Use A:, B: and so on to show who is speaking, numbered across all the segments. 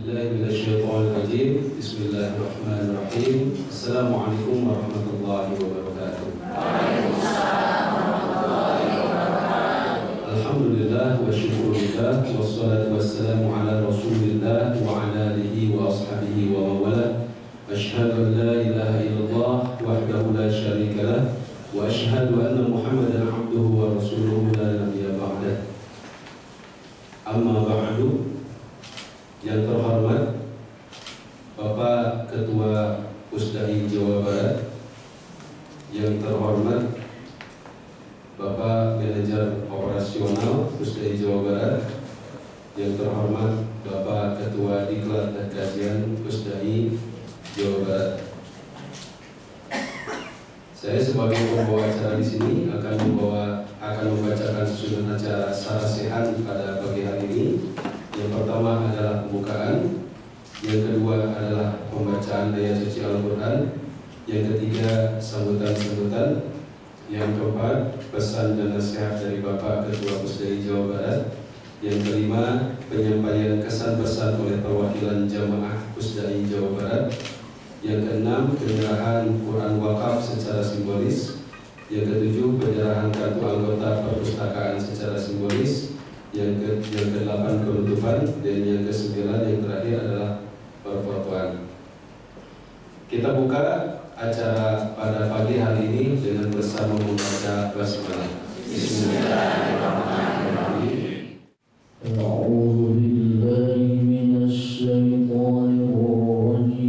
A: billahi minasyaitonir rajim. Bismillahirrahmanirrahim. Assalamualaikum warahmatullahi wabarakatuh. Alhamdulillah wa syukurillah wassalatu wassalamu ala Rasulillah wa ala alihi wa ashabihi wa mawala. Asyhadu an la ilaha illallah wahdahu la syarika lah wa asyhadu anna Muhammadan abduhu wa rasuluhu la nabiyya ba'dah. Amma ba'du. Yang terhormat Bapak Ketua Pusdai Jawa Barat, yang terhormat Bapak Manajer Operasional Pusdai Jawa Barat, yang terhormat Bapak Ketua Diklat dan Kajian Pusdai Jawa Barat. Saya sebagai pembawa acara di sini akan membacakan susunan acara sarasehan pada pagi hari ini. Yang pertama adalah pembukaan, yang kedua adalah pembacaan ayat suci Al-Quran, yang ketiga sambutan-sambutan, yang keempat pesan dan nasihat dari Bapak Ketua Pusdai Jawa Barat, yang kelima penyampaian kesan pesan oleh perwakilan jamaah Pusdai Jawa Barat, yang keenam penyerahan Quran wakaf secara simbolis, yang ketujuh penyerahan kartu anggota perpustakaan secara simbolis, yang ke-8 penutupan, dan yang ke-9 yang terakhir adalah perfotoan. Kita buka acara pada pagi hari ini dengan bersama membaca basmalah. Bismillahirrahmanirrahim.
B: A'udzu billahi minasy syaithanir rajim.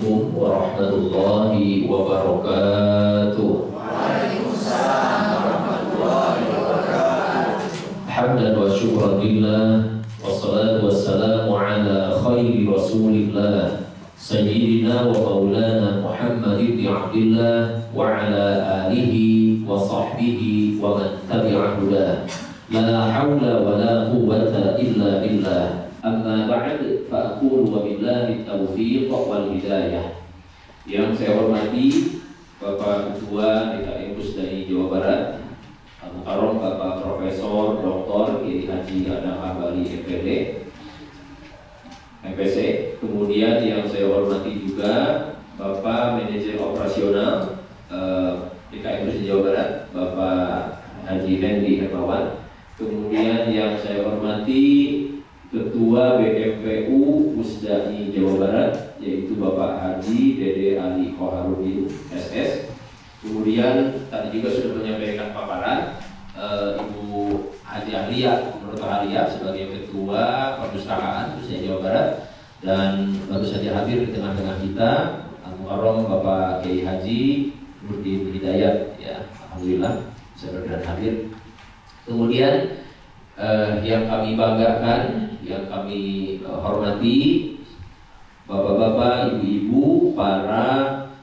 B: Assalamualaikum warahmatullahi wabarakatuh.
C: Waalaikumsalam warahmatullahi wabarakatuh.
B: Hamdan wa syukran lillah, wassalatu wassalamu ala khairi rasulillah Sayyidina wa maulana Muhammad ibn Abdillah wa ala alihi wa sahbihi wa man tabi'a hudah. La hawla wa la quwwata illa billah. Amma ba'd, fa aqulu wa billahi taufiq wal hidayah. Yang saya hormati Bapak Ketua DKM Pusdai Jawa Barat, Al-Mukarram Bapak Profesor Dr. Kiai Haji Adam Hambali MPD MPC. Kemudian yang saya hormati juga Bapak Manajer Operasional DKM Pusdai Jawa Barat, Bapak Haji Hendy Hermawan. Kemudian yang saya hormati Ketua BMPU Pusdai Jawa Barat, yaitu Bapak Haji Dede Ali Koharudin SS. Kemudian tadi juga sudah menyampaikan paparan Ibu Haji Ahliya Nur Ahliya sebagai Ketua Perpustakaan Pusdai Jawa Barat, dan baru saja hadir di tengah-tengah kita Al-Mukarram Bapak Kiai Haji Nurdin Hidayat, ya, alhamdulillah saya berkenan hadir. Kemudian yang kami banggakan, yang kami hormati bapak-bapak, ibu-ibu, para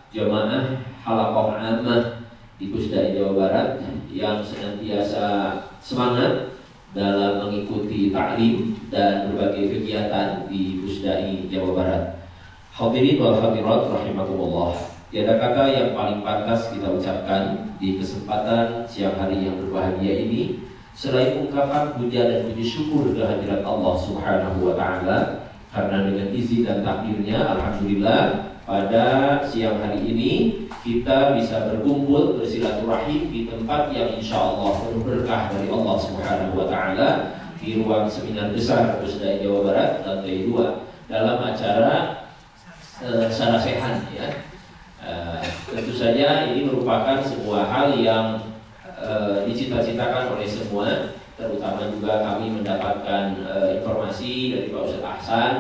B: jamaah halaqah ammah di Pusdai Jawa Barat yang senantiasa semangat dalam mengikuti taklim dan berbagai kegiatan di Pusdai Jawa Barat. Hadirin wal hadirat rahimakumullah. Tiada kata yang paling pantas kita ucapkan di kesempatan siang hari yang berbahagia ini selain ungkapan puja dan puji syukur kehadirat Allah Subhanahu wa taala, karena dengan izin dan takdirnya alhamdulillah pada siang hari ini kita bisa berkumpul bersilaturahim di tempat yang insya Allah penuh berkah dari Allah Subhanahu wa taala, di ruang seminar besar Pusdai Jawa Barat lantai 2 dalam acara Sarasehan, ya. Tentu saja ini merupakan sebuah hal yang dicita-citakan oleh semua, terutama juga kami mendapatkan informasi dari Pak Ustadz Ahsan.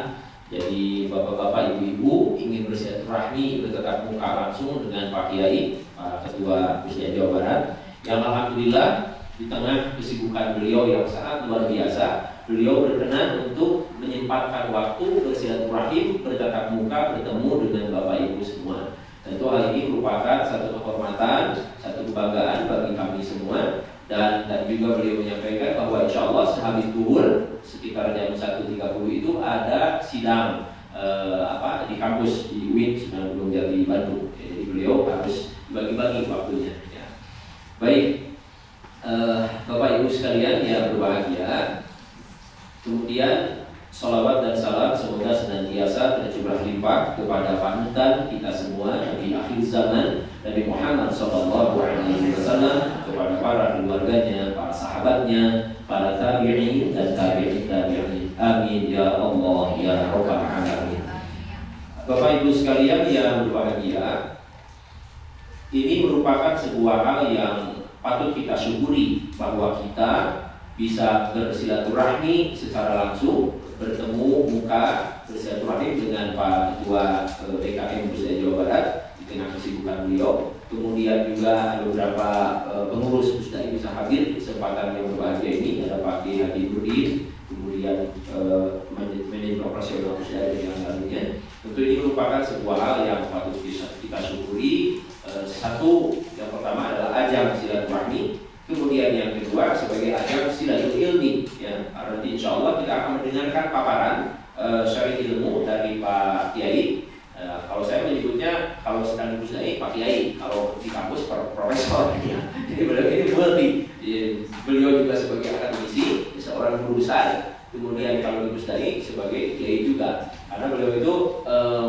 B: Jadi bapak-bapak, ibu-ibu ingin bersilaturahmi bertatap muka langsung dengan Pak Kiai, Pak Ketua Pusdai Jawa Barat, yang alhamdulillah di tengah kesibukan beliau yang sangat luar biasa, beliau berkenan untuk menyempatkan waktu bersilaturahim bertatap muka bertemu dengan bapak ibu semua. Tentu hal ini merupakan satu kehormatan, satu kebanggaan bagi kami semua. Dan juga beliau menyampaikan bahwa insya Allah sehabis zuhur sekitar jam 1.30 itu ada sidang di kampus di UIN Sunan Jati Bandung. Jadi beliau harus bagi-bagi waktunya, ya. Baik, Bapak Ibu sekalian yang berbahagia, kemudian salawat dan salam semoga senantiasa tercurah limpah kepada panutan kita semua di akhir zaman, Nabi Muhammad SAW, kepada para keluarganya, para sahabatnya, para tabi'in dan tabi'in. Amin ya Allah ya Rabbal alamin. Bapak Ibu sekalian yang berbahagia, ini merupakan sebuah hal yang patut kita syukuri, bahwa kita bisa bersilaturahmi secara langsung, bertemu muka bersilaturahim dengan Pak Ketua DKM Pusdai Jawa Barat di tengah kesibukan beliau. Kemudian juga ada beberapa pengurus Pusdai bisa hadir di kesempatan yang berbahagia ini. Ada Pak Kiai Haji Nurdin, kemudian manajer operasional Pusdai dan yang lainnya. Tentu ini merupakan sebuah hal yang patut kita syukuri. Satu, yang pertama adalah ajang silaturahmi. Kemudian yang kedua sebagai ajang silatul ilmi, ya. Nanti insya Allah kita akan mendengarkan paparan syarih ilmu dari Pak Kiai. Kalau saya menyebutnya, kalau sedang di Pusdai Pak Kiai, kalau di kampus Profesor, ya. Jadi beliau ini multi. Beliau juga sebagai akademisi, seorang guru besar. Kemudian kalau di Pusdai sebagai Kiai juga, karena beliau itu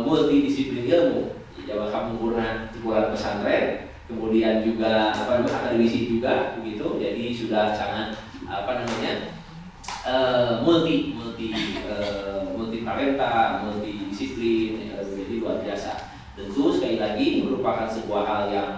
B: multidisiplin ilmu. Jawa Kampuran pesantren, kemudian juga akademisi juga begitu. Jadi sudah sangat multi talenta, multidisiplin, jadi luar biasa. Tentu sekali lagi merupakan sebuah hal yang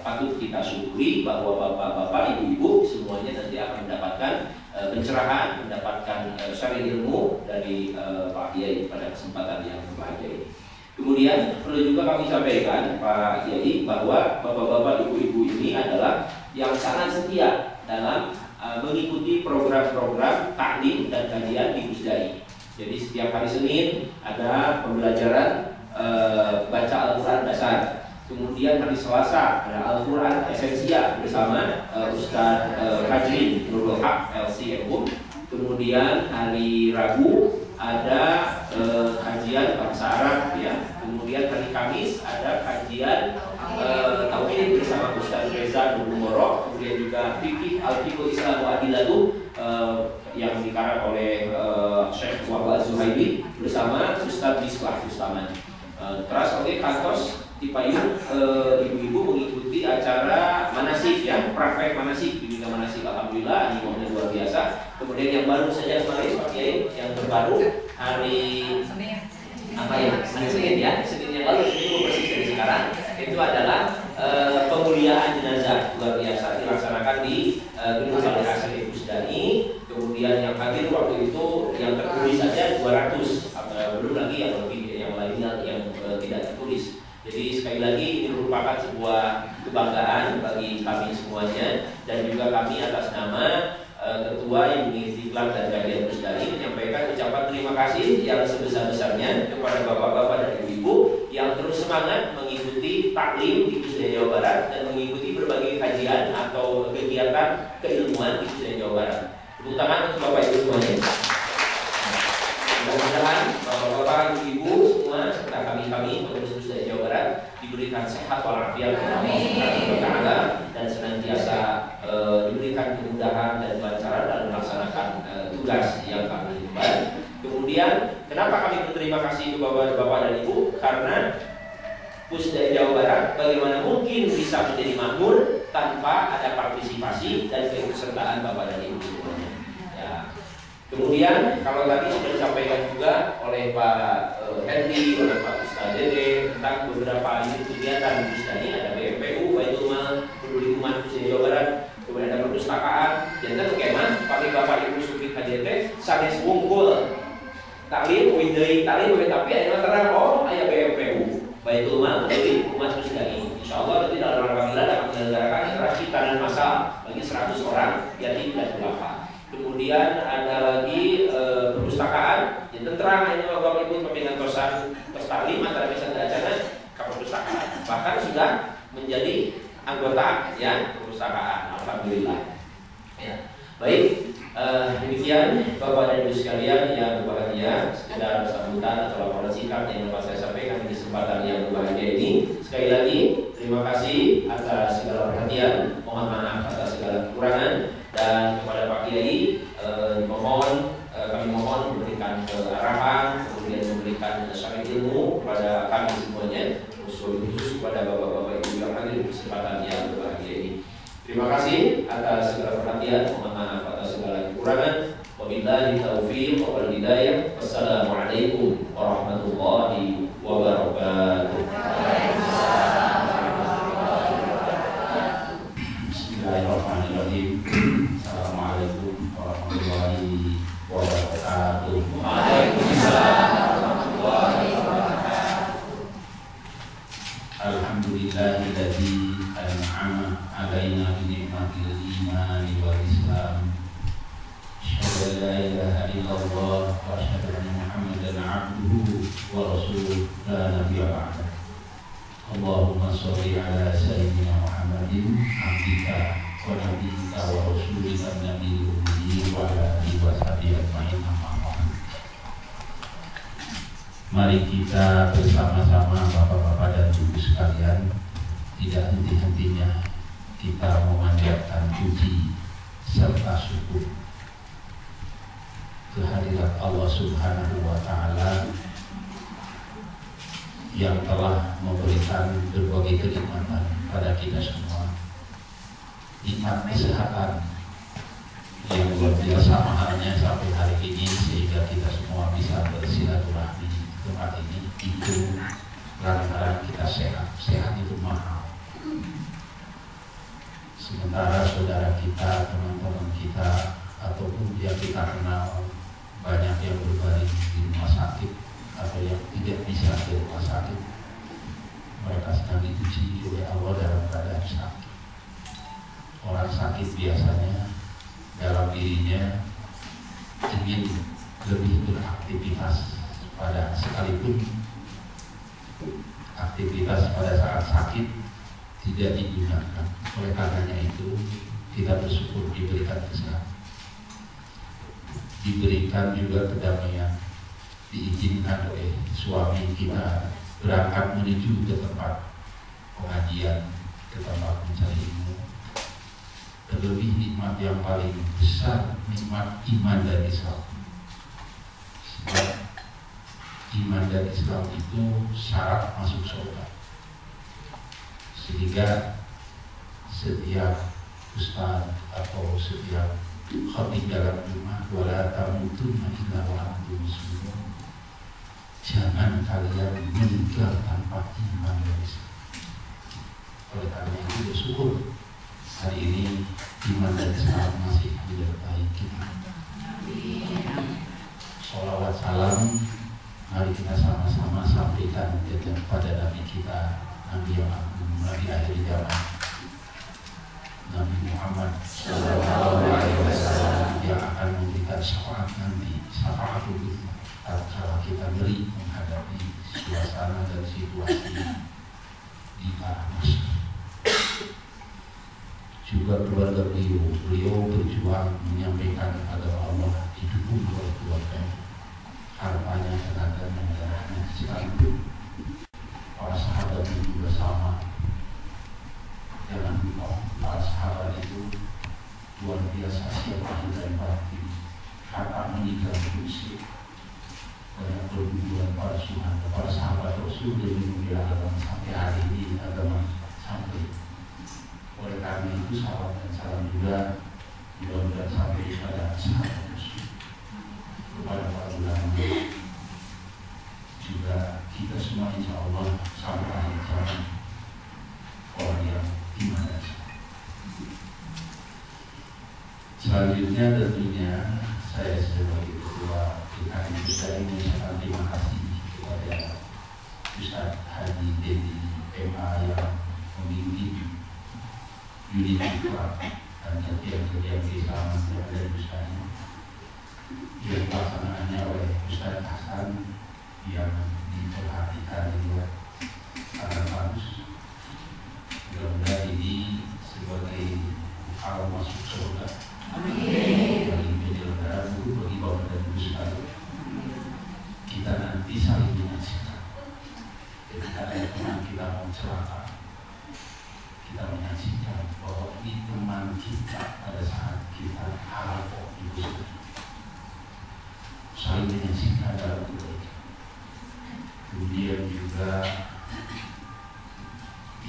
B: patut kita syukuri, bahwa bapak-bapak, ibu-ibu semuanya nanti akan mendapatkan pencerahan, mendapatkan syarih ilmu dari Pak Kiai pada kesempatan yang berbahagia ini. Kemudian Kemudian perlu juga kami sampaikan Pak Kiai bahwa bapak-bapak ibu-ibu ini adalah yang sangat setia dalam mengikuti program-program taklim dan kajian di Pusdai. Jadi setiap hari Senin ada pembelajaran baca Al-Quran dasar. Kemudian hari Selasa ada Al-Quran esensial bersama Ustaz Haji Nurul Haq LCMU. Kemudian hari Rabu ada kajian bahasa Arab ya. Kemudian hari Kamis ada kajian tauhid bersama Ustaz Reza Nurul. Kemudian juga fikih al-fiqh Islam wa adilatu yang dikarang oleh Syekh Wahab Zuhaili bersama Ustaz Biswah Ustaman. Terus oleh kantor di Payung ibu-ibu mengikuti acara manasik ya, praktek manasik, bimbingan manasik. Alhamdulillah ini momen luar biasa. Kemudian yang baru saja kemarin Pak Kiai yang terbaru hari apa ya? Hari Senin ya, Senin yang lalu, seminggu persis dari sekarang itu adalah pemuliaan jenazah luar biasa dilaksanakan di Gedung Balai Asri Pusdai. Kemudian yang hadir waktu itu yang tertulis saja 200, belum lagi yang lebih yang lainnya yang tidak tertulis. Jadi sekali lagi ini merupakan sebuah kebanggaan bagi kami semuanya dan juga kami atas nama Ketua yang Istiqlal dan Kajian Pusdai menyampaikan ucapan terima kasih yang sebesar-besarnya kepada bapak-bapak dan ibu-ibu yang terus semangat mengikuti taklim di Pusdai Jawa Barat dan mengikuti berbagai kajian atau kegiatan keilmuan di Pusdai Jawa Barat. Tepuk tangan untuk bapak ibu semuanya. Mudah-mudahan bapak-bapak, ibu-ibu semua serta kami pengurus Pusdai Jawa Barat diberikan sehat walafiat oleh Allah Subhanahu wa taala dan senantiasa diberikan kemudahan dan kelancaran dalam melaksanakan tugas yang kami emban. Kemudian kenapa kami berterima kasih kepada bapak dan ibu? Karena Pusdai Jawa Barat bagaimana mungkin bisa menjadi makmur tanpa ada partisipasi dan keikutsertaan bapak dan ibu semuanya. Ya. Kemudian kalau tadi sudah disampaikan juga oleh Pak Hendy, oleh Pak Ustaz Dede tentang beberapa unit kegiatan di Pusdai, ada BMPU, Baitul Mal, Peduli Umat Pusdai Jawa Barat, kemudian ada perpustakaan, dan kemah, pakai bapak ibu suki KJT, sanes wungkul, taklim, widai, taklim, tapi ada terang, oh, ayah BMPU, Baitul Mal, Peduli Umat Pusdai. Insya Allah nanti dalam rangka milad akan menyelenggarakan interaksi tanam massal bagi 100 orang yatim dan duafa. Kemudian ada lagi perpustakaan yang terang ini bapak ibu pembinaan kosan taklim antara bisa acara ke perpustakaan bahkan sudah menjadi anggota ya perpustakaan. Alhamdulillah ya. Baik, demikian bapak dan ibu sekalian yang berbahagia, sekedar sambutan atau laporan singkat yang dapat saya sampaikan di kesempatan yang berbahagia ini. Sekali lagi terima kasih atas segala perhatian, mohon maaf atas segala kekurangan. Dan kepada Pak Kiai kami mohon memberikan arahan, kemudian memberikan syarah ilmu kepada kami semuanya, khusus kepada bapak-bapak ibu yang hadir di kesempatan yang berbahagia ini. Terima kasih atas segala perhatian, mohon maaf atas segala kekurangan. Wabillahi taufiq wal hidayah. Wassalamualaikum warahmatullahi wabarakatuh. Bismillahirrahmanirrahim. Assalamualaikum warahmatullahi wabarakatuh. Waalaikumsalam warahmatullahi wabarakatuh. Alhamdulillahilladzi an'ama 'alaina bi ni'matil iman wal islam. Asyhadu an la ilaha illallah wa asyhadu anna Muhammadan 'abduhu wa rasuluhu la nabiyya ba'da. Allahumma sholli ala sayyidina Muhammadin abdika wa nabiyyika wa rasulika nabiyil ummi wa ala alihi wa sahbihi ajma'in. Mari kita bersama-sama bapak-bapak dan ibu sekalian tidak henti-hentinya kita memanjatkan puji serta syukur kehadirat Allah Subhanahu wa taala yang telah memberikan berbagai kenikmatan pada kita semua. Nikmat kesehatan yang luar biasa mahalnya sampai hari ini sehingga kita semua bisa bersilaturahmi di tempat ini. Itu lantaran kita sehat. Sehat itu mahal. Sementara saudara kita, teman-teman kita ataupun yang kita kenal banyak yang berbaring di rumah sakit
D: atau yang tidak bisa ke rumah sakit, mereka sedang diuji oleh Allah dalam keadaan sakit. Orang sakit biasanya dalam dirinya ingin lebih beraktivitas sekalipun aktivitas pada saat sakit tidak digunakan. Oleh karenanya itu kita bersyukur diberikan kesehatan, diberikan juga kedamaian, diizinkan oleh suami kita berangkat menuju ke tempat pengajian, ke tempat mencari ilmu. Terlebih nikmat yang paling besar, nikmat iman dan Islam. Sebab iman dan Islam itu syarat masuk surga. Sehingga setiap ustaz atau setiap khatib dalam rumah, wala tamutunna illa wa antum muslimun, jangan kalian meninggal tanpa iman dan Islam. Oleh karena itu bersyukur hari ini iman dan Islam masih menyertai kita. Sholawat salam mari kita sama-sama sampaikan kepada Nabi kita, Nabi yang agung, Nabi akhir zaman, Nabi Muhammad SAW, yang akan memberikan syafaat nanti, syafaatul udzma, tatkala kita beri menghadapi suasana dan situasi di tanah Mesir. Juga keluarga beliau berjuang menyampaikan agama Allah, didukung oleh keluarga, hartanya, tenaganya, darahnya, sekalipun para sahabat itu bersama. Jangan lupa para sahabat itu luar biasa siapa dan batin, kata meninggal musik, banyak berguguran para suhada, para sahabat Rasul demi membela agama sampai hari ini agama sampai. Oleh karena itu salam dan salam juga mudah-mudahan sampai kepada sahabat Rasul, kepada para ulama, juga kita semua insya Allah sampai akhir zaman orang yang iman dan Islam. Selanjutnya tentunya saya sebagai ketua PKI Pusat mengucapkan terima kasih kepada Ustaz Haji Dedi MA yang memimpin unit Ikhlaq dan kegiatan keislaman yang ada di Ustaznya, yang pelaksanaannya oleh Ustaz Hasan yang diperhatikan juga sangat bagus. Mudah-mudahan ini sebagai awal masuk surga. Amin. Bagi penyelenggara buku, bagi bapak dan ibu sekalian, kita nanti saling menyaksikan. Ketika ada teman kita mau celaka, kita menyaksikan bahwa ini teman kita pada saat kita halal ibu sekalian. Saling menyaksikan dalam kebaikan. Kemudian juga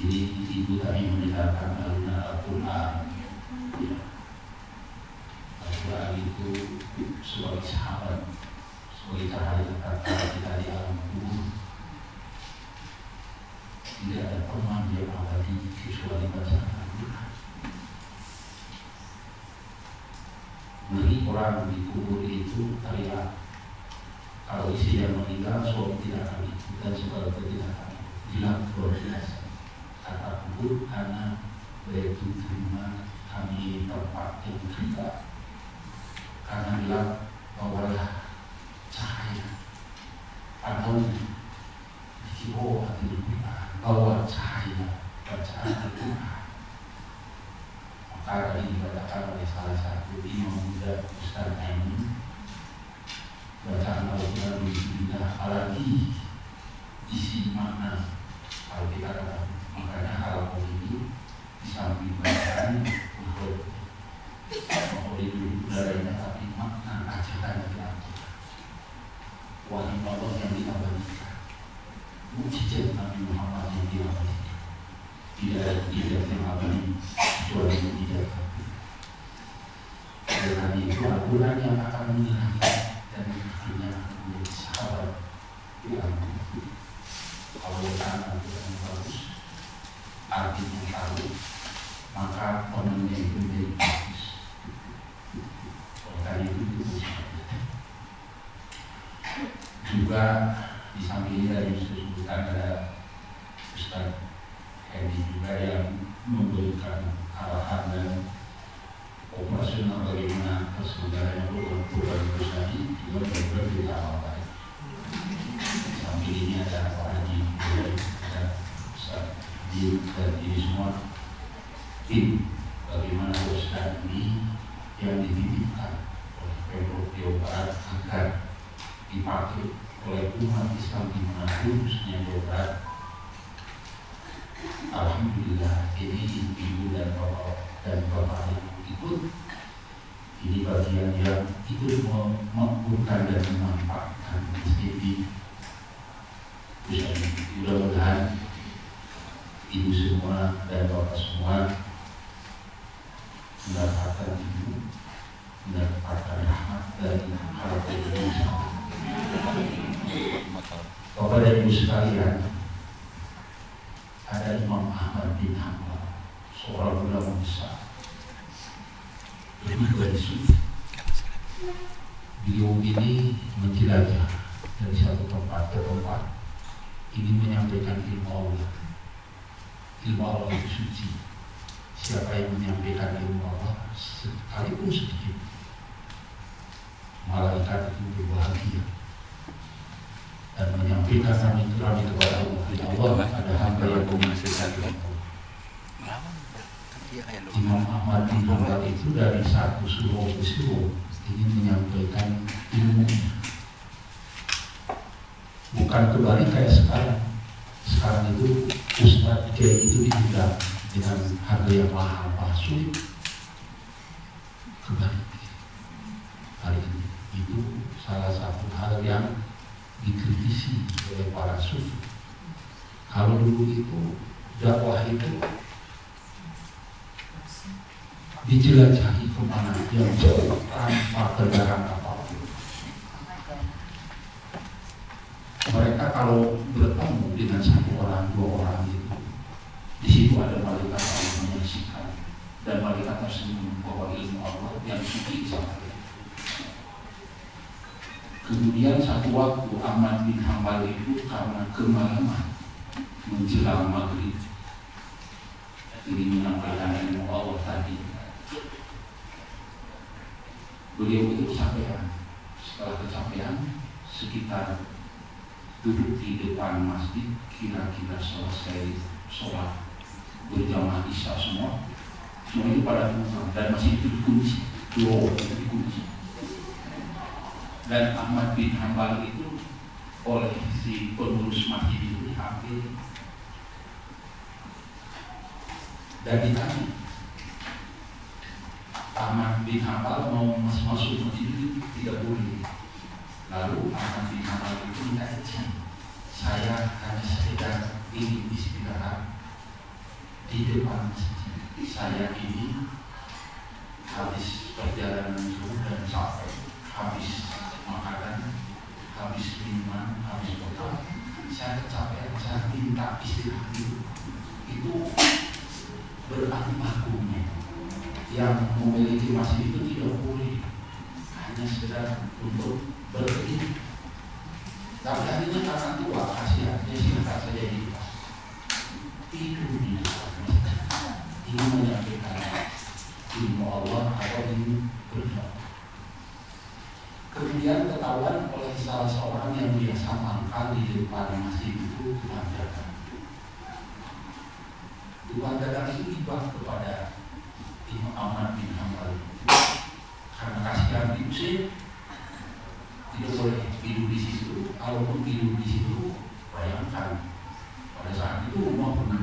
D: ini ibu kami mendengarkan alunan Al-Quran. Al-Quran itu sebagai sahabat, sebagai cahaya tatkala kita di alam kubur. Tidak ada teman yang abadi kecuali bacaan Al-Quran. Bagi orang di kubur itu teriak, kalau istri yang meninggal, suami tidak akan ikut dan saudara tidak akan ikut. Bilang luar biasa. Kata kubur karena yaitu terima kami tempat yang kita, karena bilang bawalah cahaya padannya di bawah Al-Quran, bawa cahaya bacaan Al-Quran. Maka ini dikatakan oleh salah satu imam muda Ustaz Aiman, bacaan Al-Quran begitu indah, apalagi isi makna kalau kita katakan. Makanya hal ini di samping bacaan untuk udaranya, tapi makna ajaran yang wahyu Allah yang diabadikan, mukjizat Nabi Muhammad yang diabadikan. Tidak ada mukjizat yang abadi kecuali mukjizat Nabi. Dengan itu Al-Quran yang akan menyerahkan dan akhirnya menjadi sahabat yang kalau Al-Quran yang bagus, artinya tahu, maka temannya itu menjadi bagus. Oleh karena itu juga samping dari disebutkan ada Ustaz Hedi juga yang memberikan arahan dan operasional bagaimana terselenggaranya program tadi juga benar-benar kita amalkan. Samping ini ada Pak Haji, ada Ustaz Dim dan ini semua tim bagaimana Ustaz ini yang dititipkan oleh Pemprov Jawa Barat agar dipakai oleh umat Islam dimanapun khususnya Jawa Barat. Alhamdulillah ini ibu dan bapak yang ikut, ini bagian yang ikut mengumpulkan dan memanfaatkan masjid ini. Mudah-mudahan ibu semua dan bapak semua mendapatkan ibu, mendapatkan rahmat dari harapan Indonesia. Bapak dan ibu sekalian, ada Imam Ahmad bin Hanbal, seorang ulama besar, lebih dari sufi. Beliau ini menjelajah dari satu tempat ke tempat, ini menyampaikan ilmu Allah. Ilmu Allah itu suci. Siapa yang menyampaikan ilmu Allah sekalipun sedikit, malaikat itu berbahagia dan menyampaikan kami kepada Allah. Ada hamba yang menghasilkan ilmu. Imam Ahmad bin Hanbal itu dari satu surau ke surau ingin menyampaikan ilmu. Bukan kembali kayak sekarang. Sekarang itu Ustadz Kiai itu diundang dengan harga yang mahal, sulit. Kembali hari ini itu salah satu hal yang dikritisi oleh para sufi. Kalau dulu itu dakwah itu dijelajahi kemana yang jauh tanpa kendaraan apapun. Mereka kalau bertemu dengan satu orang, dua orang itu, di situ ada malaikat Allah menyaksikan dan malaikat tersebut membawa ilmu Allah yang suci sama dia. Kemudian satu waktu Ahmad bin Hanbal itu karena kemalaman menjelang maghrib ini menyampaikan ilmu Allah tadi. Beliau itu kecapean. Setelah kecapean, sekitar duduk di depan masjid, kira-kira selesai sholat berjamaah isya semua itu pada pulang dan masjid itu dikunci, doa itu dikunci. Dan Ahmad bin Hanbal itu oleh si pengurus masjid itu diambil dan ditanya, Ahmad bin Hanbal mau masuk masjid itu tidak boleh. Lalu Ahmad bin Hanbal itu minta izin, saya hanya sekedar ingin istirahat di depan masjid. Saya ini habis perjalanan jauh dan capek, habis makanan, habis minuman, habis bekal, saya kecapean, saya minta istirahat dulu. Itu berarti maklumnya yang memiliki masjid itu tidak boleh hanya sekedar untuk berhenti. Tapi akhirnya karena tua, kasihannya silakan saja di tidur di dalam masjid. Ini menyampaikan ilmu Allah atau ilmu berdoa. Kemudian ketahuan oleh salah seorang yang biasa mangkal di depan masjid itu tukang dagang. Tukang dagang itu ibah kepada Imam Ahmad bin Hanbal karena kasihan diusir, tidak boleh tidur di situ. Kalaupun tidur di situ, bayangkan pada saat itu rumah belum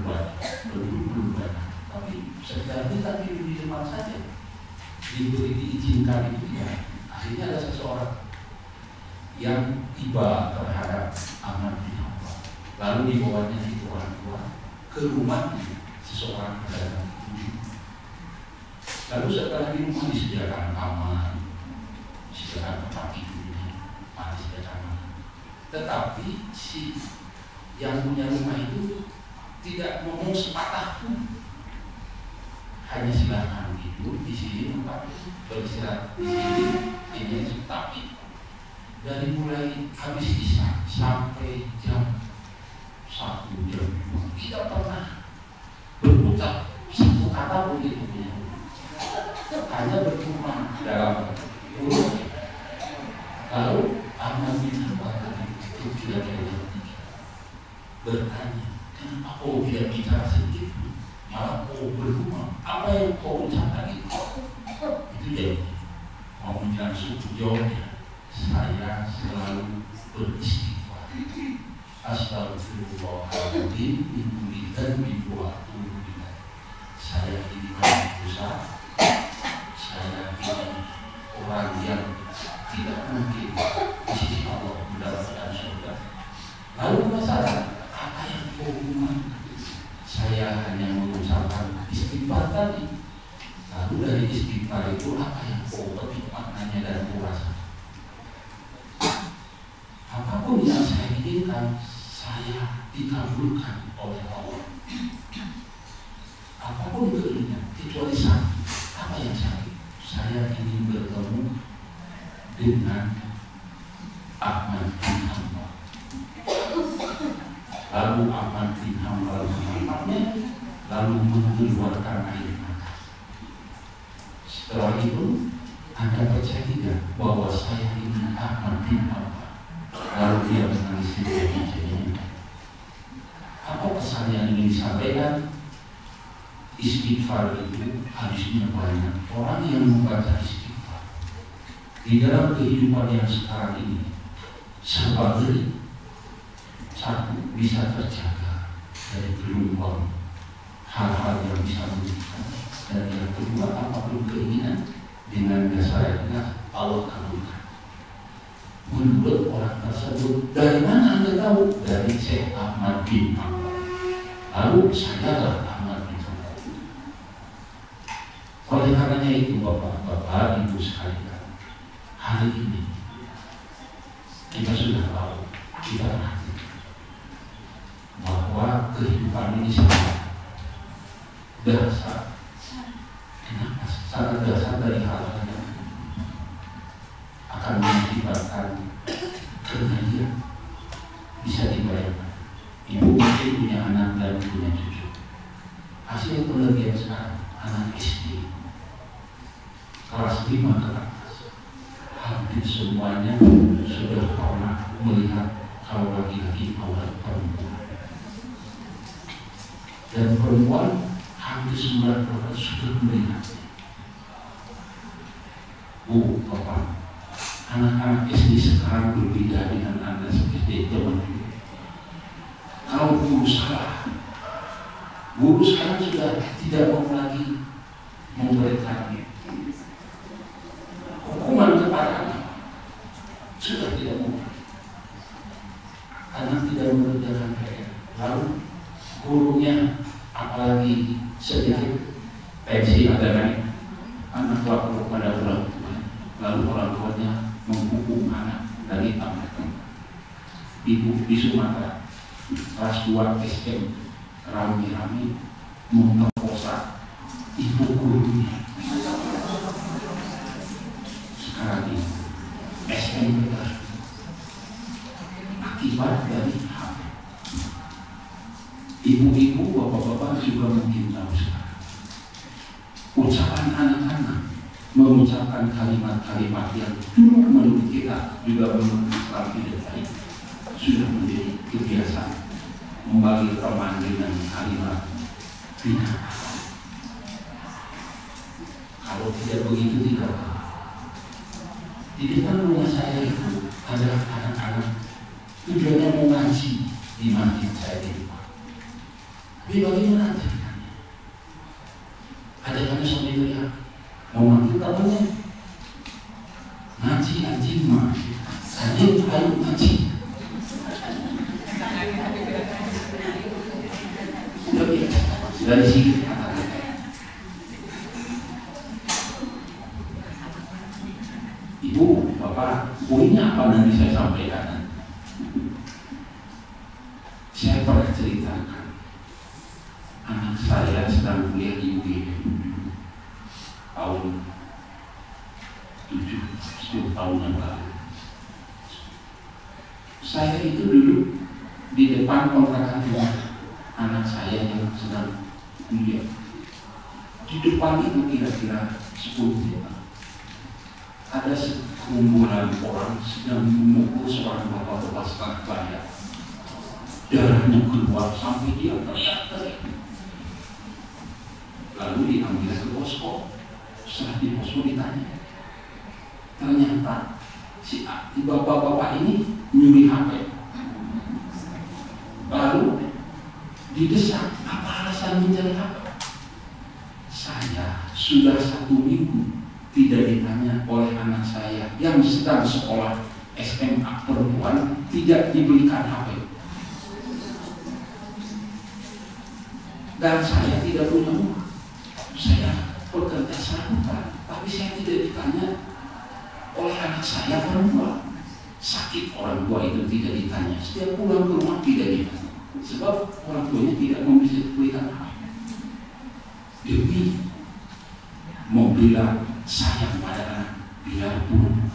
D: banyak, tapi sekedar kita tidur di depan saja diberi diizinkan itu tidak. Akhirnya ada seseorang yang tiba terhadap Ahmad bin Hanbal, lalu dibawanya itu orang tua ke rumah seseorang pedagang. Lalu setelah di rumah disediakan kamar, disediakan tempat tidurnya, disediakan. Tetapi si yang punya rumah itu tidak ngomong sepatah pun, hanya silakan tidur di sini tempat beristirahat di sini. Ini tapi dari mulai habis isya sampai jam 1 jam 2 tidak pernah berucap satu kata pun itu punya, hanya bercuma dalam mulut. Lalu Ahmad bin Hanbal itu tidak ada bertanya, kenapa kau tidak bicara sedikit, malah kau bergumam, apa yang kau ucapkan itu? Itu dia mau bilang suku jawabnya, saya selalu beristighfar. Astagfirullahaladzim min kulli dzambin wa atubu ilaih. Saya ini banyak dosa, saya ini orang yang tidak mungkin di sisi Allah mendapatkan surga. Lalu masalah apa yang kau umat? Saya hanya mengucapkan istighfar tadi. Lalu dari istighfar itu apa yang kau petik maknanya dan kau rasa? Apapun yang saya inginkan, saya dikabulkan oleh Allah. Apapun keinginan, kecuali satu. Apa yang saya ingin bertemu dengan Ahmad bin Hanbal. Lalu Ahmad bin Hanbal menatapnya, lalu mengeluarkan air mata. Setelah itu, Anda percaya tidak bahwa saya ini Ahmad bin Hanbal? Lalu dia menangis di meja. Apa pesan yang ingin disampaikan? Istighfar itu harusnya banyak. Orang yang membaca istighfar di dalam kehidupan yang sekarang ini serba geli. Satu, bisa terjaga dari gelombang hal-hal yang bisa merugikan. Dan yang kedua, apapun keinginan dengan dasar yang Allah kabulkan. Menurut orang tersebut, dari mana Anda tahu? Dari Syekh Ahmad bin Hanbal. Lalu sadarlah Ahmad bin Hanbal. Oleh karenanya itu, Bapak-bapak, Ibu sekalian, hari ini kita sudah tahu, kita perhati bahwa kehidupan ini sangat dasar. Kenapa? Sangat dasar dari hal-hal yang akan mengakibatkan kebahagiaan. Bisa dibayangkan, ibu mungkin punya anak dan punya cucu. Hasil penelitian sekarang, anak SD kelas 5 ke atas hampir semuanya sudah pernah melihat kalau laki-laki aurat perempuan, dan perempuan hampir 9% sudah melihat. Bu, Bapak, anak-anak SD sekarang berbeda dengan Anda seperti zaman dulu. Kalau guru salah, guru sekarang sudah tidak mau lagi memberikan hukuman kepada anak. Sudah tidak mau. Anak tidak mengerjakan PR. Lalu gurunya apalagi sedikit pensi ada naik, anak lapor pada orang tua. Lalu orang tuanya menghukum anak dari tamat. Ibu di Sumatera kelas 2 SM rame-rame memperkosa ibu gurunya. Sekarang ini SMP akibat dari HP. Ibu-ibu, bapak-bapak juga mungkin tahu sekarang. Ucapan anak-anak mengucapkan kalimat-kalimat yang dulu menurut kita juga menurut Islam tidak baik, sudah menjadi kebiasaan membagi teman dengan kalimat binatang. Kalau tidak begitu tidak. Di depan rumah saya itu ada anak-anak tujuannya mau ngaji di masjid saya di rumah. Tapi bagaimana ceritanya? Ada sampai teriak mau manggil katanya ngaji anjing mah anjing ayo ngaji. Dari sini Ibu, Bapak, poinnya apa nanti saya sampaikan. Saya pernah ceritakan anak saya sedang kuliah di UGM tahun 10 tahun yang lalu. Saya itu duduk di depan kontrakan rumah anak saya yang sedang kuliah. Di depan itu kira-kira 10 meter ada sekumpulan orang sedang memukul seorang bapak-bapak setengah badan. Darahnya keluar sampai dia teriak-teriak. Lalu diambil ke posko. Setelah di posko ditanya, ternyata si bapak-bapak ini nyuri HP. Lalu didesak, apa alasan mencari HP? Saya sudah 1 minggu tidak ditanya oleh anak saya yang sedang sekolah SMA perempuan, tidak dibelikan HP. Dan saya tidak punya uang. Saya bekerja serabutan, tapi saya tidak ditanya oleh anak saya perempuan. Sakit orang tua itu tidak ditanya. Setiap pulang ke rumah tidak ditanya, sebab orang tuanya tidak bisa belikan HP. Demi membela sayang pada anak, biarpun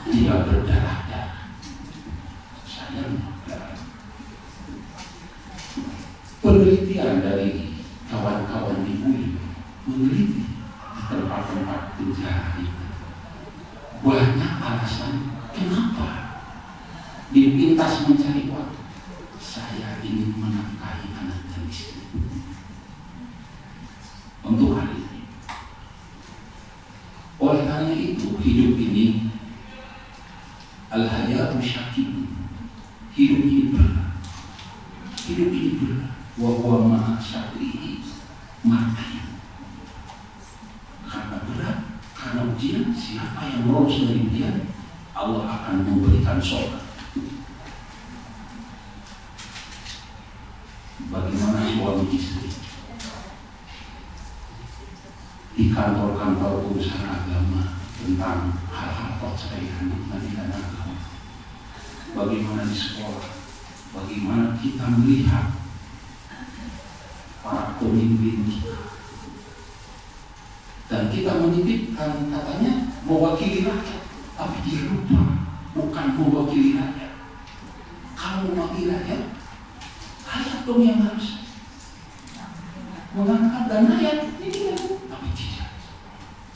D: dia berdarah-darah. Sayang berdarah. Penelitian dari kawan-kawan di UI meneliti di tempat-tempat penjara itu banyak alasan kenapa dipintas mencari uang. Saya ingin menafkahi anak dan istri. Untuk hari ini. Oleh karena itu hidup ini al-hayatu syakib. Hidup ini berat. Hidup ini berat. Wa huwa ma'a syakrihi mati. Karena berat, karena ujian, siapa yang lolos dari ujian, Allah akan memberikan surga. Bagaimana suami istri di kantor-kantor urusan agama tentang hal-hal perceraian di pengadilan agama? Bagaimana di sekolah? Bagaimana kita melihat para pemimpin kita? Dan kita menitipkan katanya mewakili rakyat, tapi dia lupa bukan mewakili rakyat. Kalau mewakili rakyat dong yang harus mengangkat dan rakyat ini kan, tapi tidak.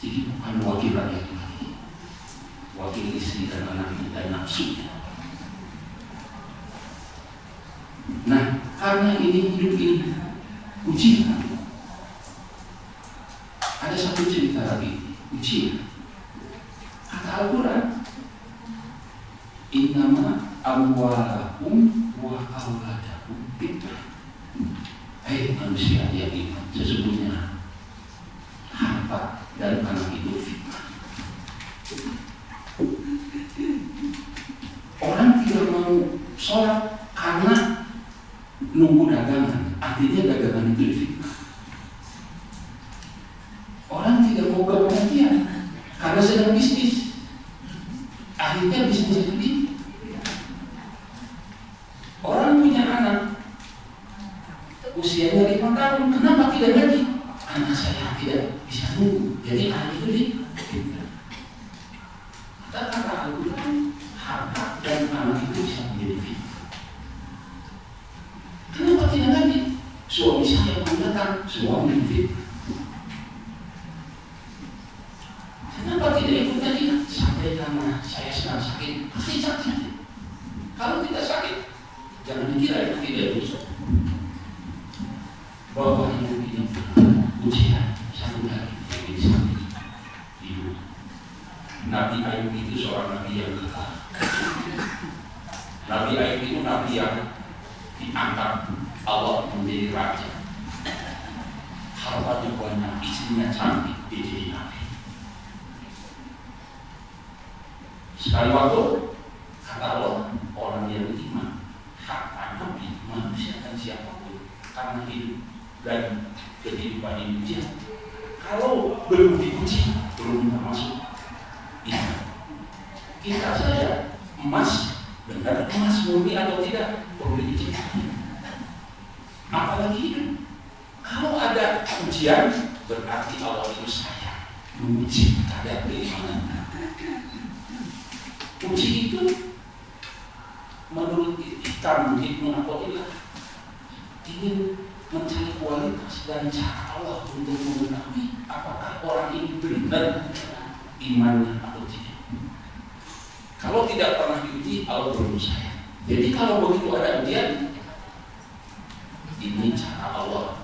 D: Jadi bukan wakil rakyat lagi, wakil istri dan anaknya dan nafsunya. Nah, karena ini hidup ini ujian. Ada satu cerita lagi, ujian. Kata Al-Quran, innama amwalakum wa auladakum fitnah. Hai manusia yang iman, sesungguhnya harta dan anak itu fitnah. Orang tidak mau sholat karena nunggu dagangan, artinya dagangan itu fitnah. Orang tidak mau ke pengajian karena sedang bisnis, akhirnya bisnis itu. Orang punya anak usianya 5 tahun, kenapa tidak gaji? Anak saya tidak bisa nunggu, jadi anak itu kata Al-Quran, harta dan anak itu bisa menjadi fitnah. Kenapa tidak gaji? Suami saya pun datang, suami fitnah. Kenapa tidak ikut gaji? Sampai karena saya sedang sakit, pasti sakit. Kalau tidak sakit, jangan dikira itu tidak bisa. Bahwa hidup ini ujian, satu lagi yang disambut hidup. Nabi Ayub itu seorang nabi yang kekal. Nabi Ayub itu nabi yang diangkat Allah menjadi raja. Hartanya banyak, istrinya cantik, dia jadi nabi. Sekali waktu kata Allah, orang yang beriman, harta nabi, manusia dan siapapun, karena hidup dan kehidupan ini ujian. Kalau belum diuji, belum masuk iman. Kita saja emas, benar emas murni atau tidak perlu diuji. Apalagi hidup. Kalau ada ujian, berarti Allah itu sayang menguji kadar keimanan. Uji itu menurut Hikam Ibnu Athaillah ingin mencari kualitas dan cara Allah untuk mengetahui apakah orang ini benar imannya atau tidak. Kalau tidak pernah diuji, Allah belum sayang. Jadi kalau begitu ada ujian, ini cara Allah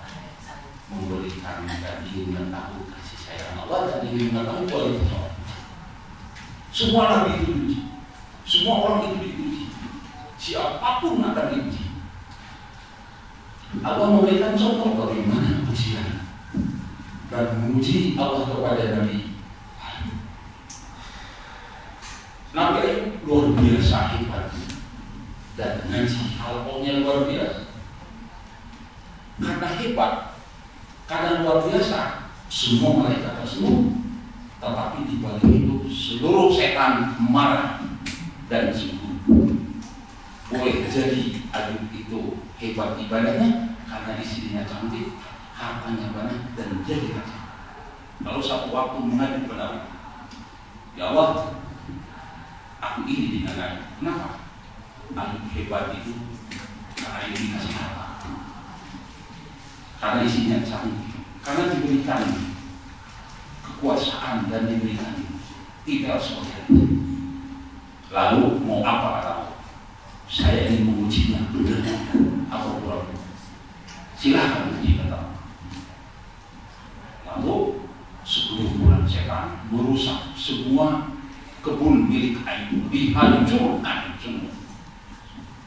D: memberikan dan ingin mengetahui kasih sayang Allah dan ingin mengetahui kualitas Allah. Semua nabi itu diuji, semua orang itu diuji, siapapun akan diuji. Allah memberikan contoh bagaimana ujian dan menguji Allah kepada Nabi. Nabi Ayub luar biasa hebat dan ngaji halqonya luar biasa. Karena hebat, karena luar biasa, semua malaikat tersebut. Tetapi di balik itu seluruh setan marah dan sungguh. Boleh jadi Ayub itu hebat ibadahnya karena istrinya cantik, hartanya banyak dan dia dikasih. Lalu satu waktu mengadu kepada Allah, ya Allah, aku ini dengan Ayub. Kenapa? Ayub hebat itu karena Ayub dikasih harta, karena istrinya cantik, karena diberikan kekuasaan dan diberikan tidak seperti itu. Lalu mau apa kata Allah? Saya ingin mengujinya, benar atau kurang. Silahkan uji kata Allah. Lalu 10 bulan setan merusak semua kebun milik Ayub, dihancurkan semua.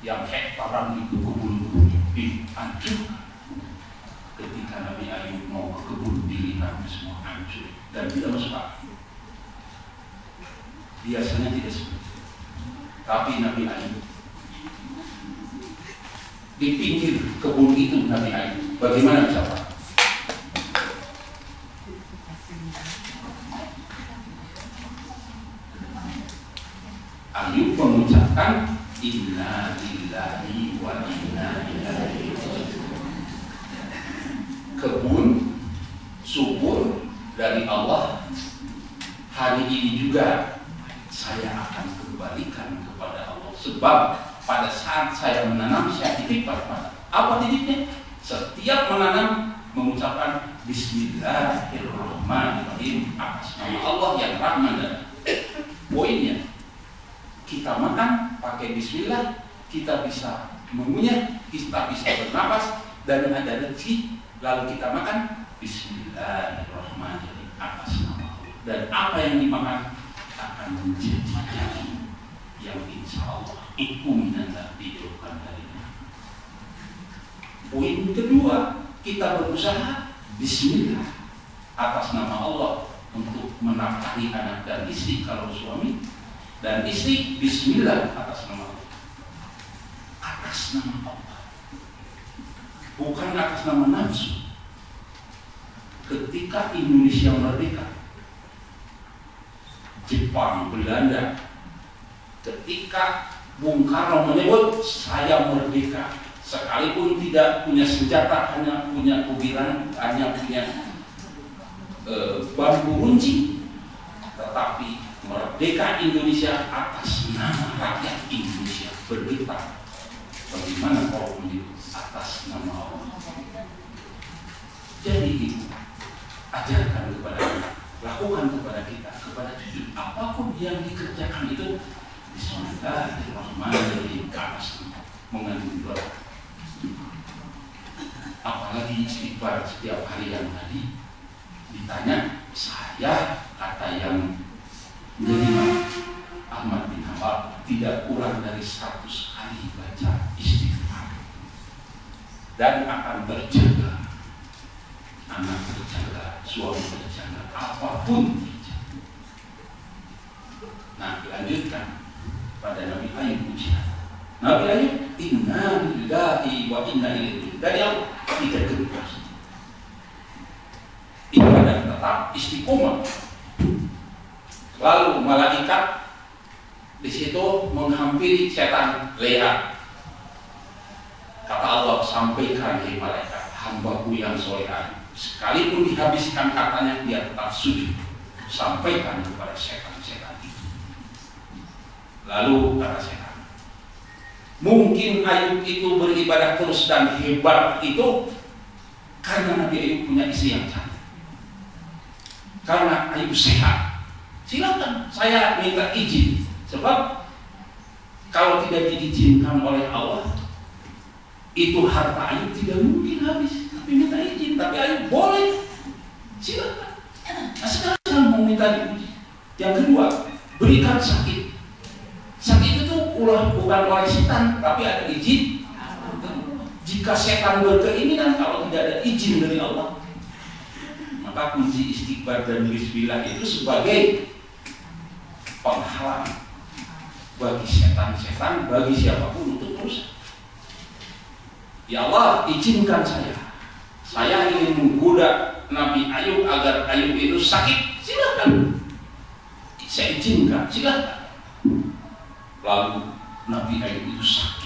D: Yang hektaran itu kebun-kebun dihancurkan. Ketika Nabi Ayub mau ke kebun dilihat semua hancur dan tidak masuk akal. Biasanya tidak seperti itu. Tapi Nabi Ayub di pinggir kebun itu Nabi Ayub bagaimana bisa Pak? Ayub mengucapkan inna lillahi wa inna ilaihi raji'un. Kebun subur dari Allah. Hari ini juga saya akan kembalikan kepada Allah. Sebab pada saat saya menanam, saya titip pada apa titipnya? Setiap menanam mengucapkan Bismillahirrahmanirrahim atas nama Allah yang Rahman dan poinnya kita makan pakai Bismillah, kita bisa mengunyah, kita bisa bernapas dan ada rezeki. Lalu kita makan Bismillahirrahmanirrahim atas nama Allah dan apa yang dimakan akan menjadi daging yang insya Allah itu minanda dihidupkan darinya. Poin kedua, kita berusaha Bismillah atas nama Allah untuk menafkahi anak dan istri kalau suami, dan istri Bismillah atas nama Allah. Atas nama Allah, bukan atas nama nafsu. Ketika Indonesia merdeka, Jepang, Belanda, ketika Bung Karno menyebut saya merdeka, sekalipun tidak punya senjata, hanya punya kubiran, hanya punya bambu runcing, tetapi merdeka Indonesia atas nama rakyat Indonesia. Bergetar bagaimana kalau menyebut atas nama Allah. Jadi ibu ajarkan kepada kita, lakukan kepada kita, kepada cucu, apapun yang dikerjakan itu Bismillahirrahmanirrahim atas mengandung doa. Apalagi istighfar setiap hari yang tadi ditanya, saya kata yang menerima Ahmad bin Hanbal tidak kurang dari 100 kali baca istighfar dan akan terjaga, anak terjaga, suami terjaga, apapun terjaga. Nah, dilanjutkan pada Nabi Ayub ujian. Nabi Ayub inna lillahi wa inna ilaihi raji'un. Dari Allah tidak gentar. Ibadah tetap istiqomah. Lalu malaikat di situ menghampiri setan, lihat. Kata Allah, sampaikan hai malaikat, hambaku yang soleh, sekalipun dihabiskan katanya dia tetap sujud. Sampaikan kepada setan-setan itu. Lalu kata setan, Mungkin Ayub itu beribadah terus dan hebat itu karena Nabi Ayub punya istri yang cantik. Karena Ayub sehat. Silakan saya minta izin. Sebab kalau tidak diizinkan oleh Allah, itu harta Ayub tidak mungkin habis. Tapi minta izin. Tapi Ayub boleh. Silakan. Nah, sekarang mau minta diuji. Yang kedua, berikan sakit. Sakit itu bukan oleh setan, tapi ada izin. Jika setan berkeinginan, kalau tidak ada izin dari Allah, maka kunci istighfar dan bismillah itu sebagai penghalang bagi setan-setan, bagi siapapun untuk merusak. Ya Allah, izinkan saya ingin menggoda Nabi Ayub agar Ayub itu sakit, silakan. Saya izinkan, silakan. Lalu Nabi Ayub itu sakit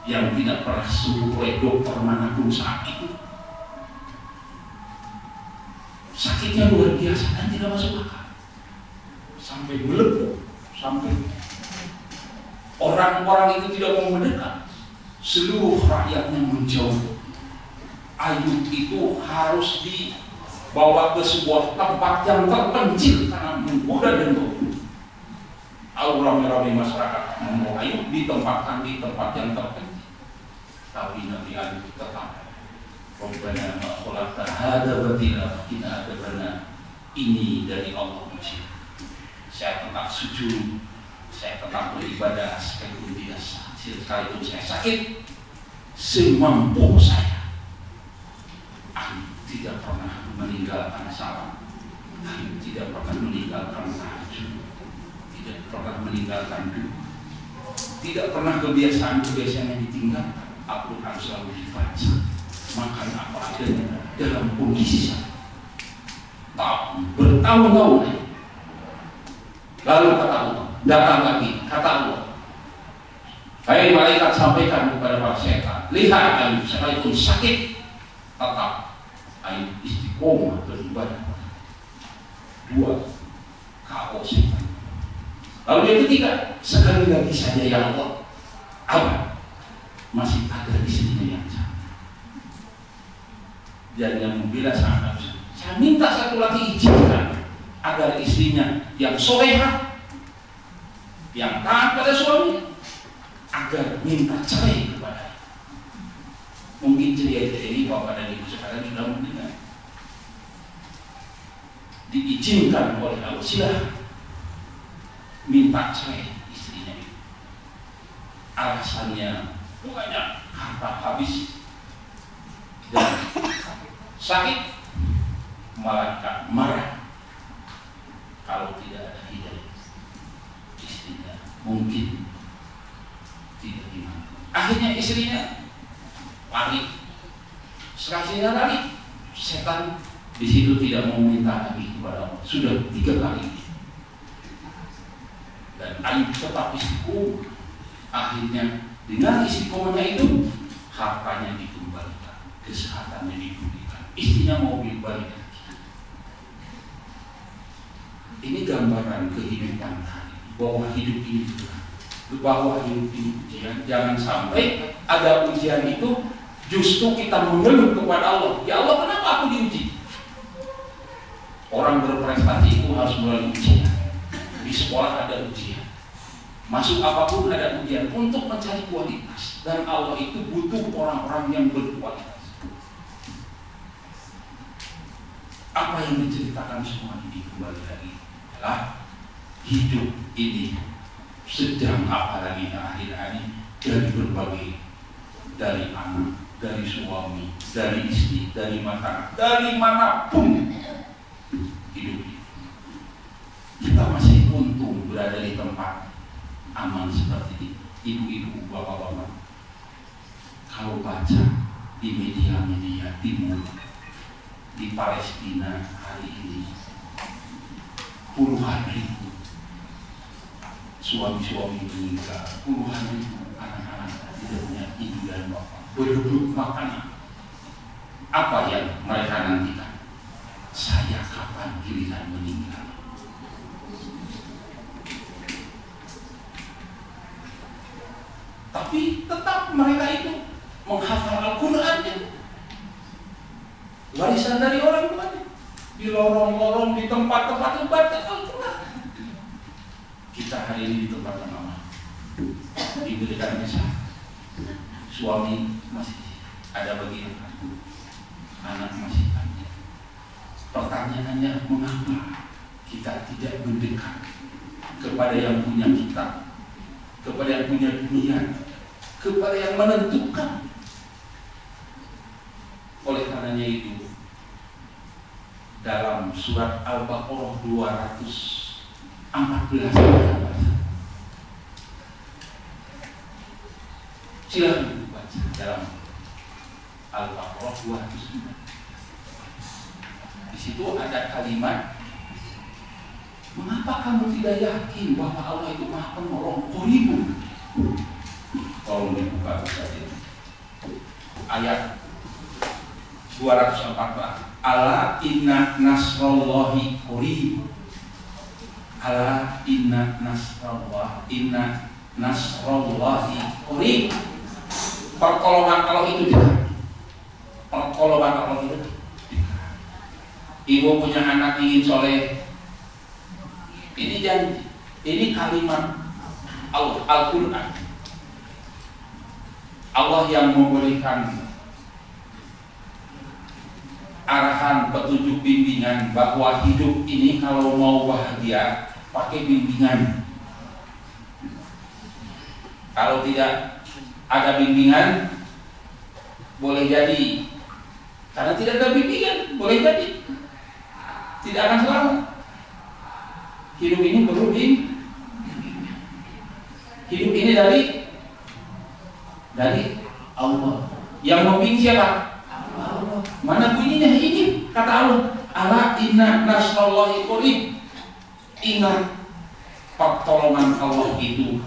D: yang tidak pernah sembuh oleh dokter manapun saat itu. Sakitnya luar biasa dan tidak masuk akal, sampai melepuh, sampai orang-orang itu tidak mau mendekat, seluruh rakyatnya menjauh. Ayub itu harus dibawa ke sebuah tempat yang terpencil karena menggoda dan rame-rame masyarakat membawa Ayub ditempatkan di tempat yang terpencil. Tapi Nabi Ayub tetap Rabbana ma khalaqta hadza batila inna adabana, ini dari Allah Masya. Saya tetap sujud, saya tetap beribadah sekalipun tidak sekalipun saya sakit, semampu saya. Ayub tidak pernah meninggalkan salat, Ayub tidak pernah meninggalkan tahajud, tidak pernah meninggalkan doa, tidak pernah kebiasaan-kebiasaan yang ditinggalkan. Al-Quran selalu dibaca, makan apa adanya dalam kondisi bertahun-tahun. Lalu kata Allah, datang lagi kata Allah, hai malaikat, sampaikan kepada para setan, lihat Ayub sekalipun sakit tetap Ayub istiqomah beribadah. 2, KO setan. Lalu yang ketiga, sekali lagi saja ya Allah, apa? Masih ada istrinya yang cantik. Dan yang membela sangat, saya minta satu lagi izinkan agar istrinya yang solehah, yang taat pada suami, agar minta cerai kepada. Mungkin cerai ini bapak dan ibu sekarang sudah mendengar. Diizinkan oleh Allah, silahkan minta cerai istrinya. Alasannya banyak, harta habis dan sakit, malaikat marah kalau tidak ada hidayah. Istrinya mungkin tidak iman. Akhirnya istrinya lari. Setelah istrinya lari, setan di situ tidak mau minta lagi kepada Allah. Sudah 3 kali. Dan Ayub tetap istiqomah. Akhirnya dengan istiqomahnya itu, hartanya dikembalikan, kesehatannya dipulihkan, istrinya mau dibalik. Ini gambaran kehidupan bahwa hidup ini bahwa hidup ini ujian. Jangan sampai ada ujian itu justru kita mengeluh kepada Allah. Ya Allah, kenapa aku diuji? Orang berprestasi itu harus melalui ujian. Di sekolah ada ujian, masuk apapun ada ujian untuk mencari kualitas, dan Allah itu butuh orang-orang yang berkualitas. Apa yang diceritakan semua ini kembali lagi adalah hidup ini sedang apalagi akhir hari dari berbagai, dari anak, dari suami, dari istri, dari mata, dari manapun hidup ini. Kita masih untung berada di tempat aman seperti ini. Ibu-ibu, bapak-bapak, kalau baca di media-media timur, di Palestina hari ini, puluhan ribu suami-suami meninggal, puluhan ribu anak-anak tidak punya ibu dan bapak, berebut makanan. Apa yang mereka nantikan? Saya kapan giliran meninggal? Tapi Warisan dari orang tuanya. Di lorong-lorong, di tempat-tempat ibadah Al-Quran. Kita hari ini di tempat yang aman, diberikan kisah. Suami masih ada bagian, anak masih ada. Pertanyaannya, mengapa kita tidak mendekat kepada yang punya kita, kepada yang punya dunia, kepada yang menentukan? Oleh karenanya itu, dalam surat Al-Baqarah 214 silakan dibaca dalam Al-Baqarah 214. Di situ ada kalimat, mengapa kamu tidak yakin bahwa Allah itu Maha Penolong, Qaribun? Tolong dibuka saja. Ayat 214. Ala inna nasrallahi qarib. Ala inna nasrallahi qarib. Pertolongan Allah itu dekat. Pertolongan Allah itu dekat. Ibu punya anak ingin soleh, ini janji, ini kalimat Al-Quran. Allah yang memberikan arahan, petunjuk, bimbingan bahwa hidup ini kalau mau bahagia pakai bimbingan. Kalau tidak ada bimbingan, boleh jadi karena tidak ada bimbingan, boleh jadi tidak akan selamat. Hidup ini perlu hidup ini dari Allah. Yang membimbing siapa? Allah. Mana bunyinya ini? Kata Allah, ala inna nasrallahi qarib. Ingat, pertolongan Allah itu